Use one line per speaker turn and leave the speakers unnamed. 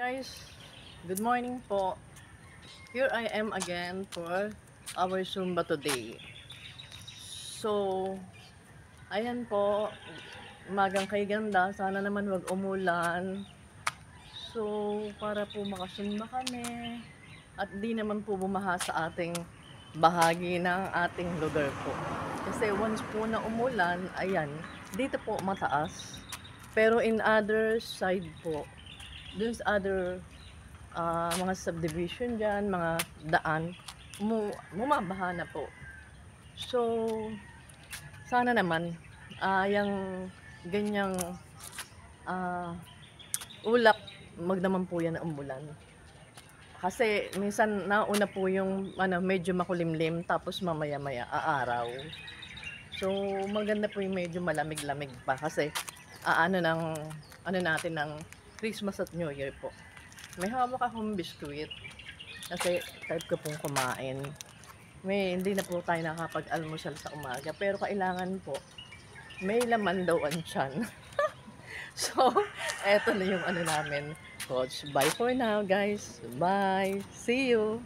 Guys, good morning po. Here I am again for our Zumba today. So, ayan po, umagang kay ganda, sana naman wag umulan. So, para po makasumba kami at di naman po bumaha sa ating bahagi ng ating lugar po. Kasi once po na umulan, ayan, dito po mataas. Pero in other side po, dun sa other mga subdivision dyan, mga daan, bumabaha na po. So, sana naman, yung ganyang ah, ulap, magdaman po yan ng umulan. Kasi minsan nauna po yung medyo makulimlim, tapos mamaya-maya aaraw. So, maganda po yung medyo malamig-lamig pa kasi ano natin ng Christmas at New Year po. May hawak akong biskuit kasi type ko pong kumain. Hindi na po tayo nakakapag-almusal sa umaga pero kailangan po may laman daw ang tiyan. So, eto na yung namin, coach. Bye for now, guys. Bye. See you.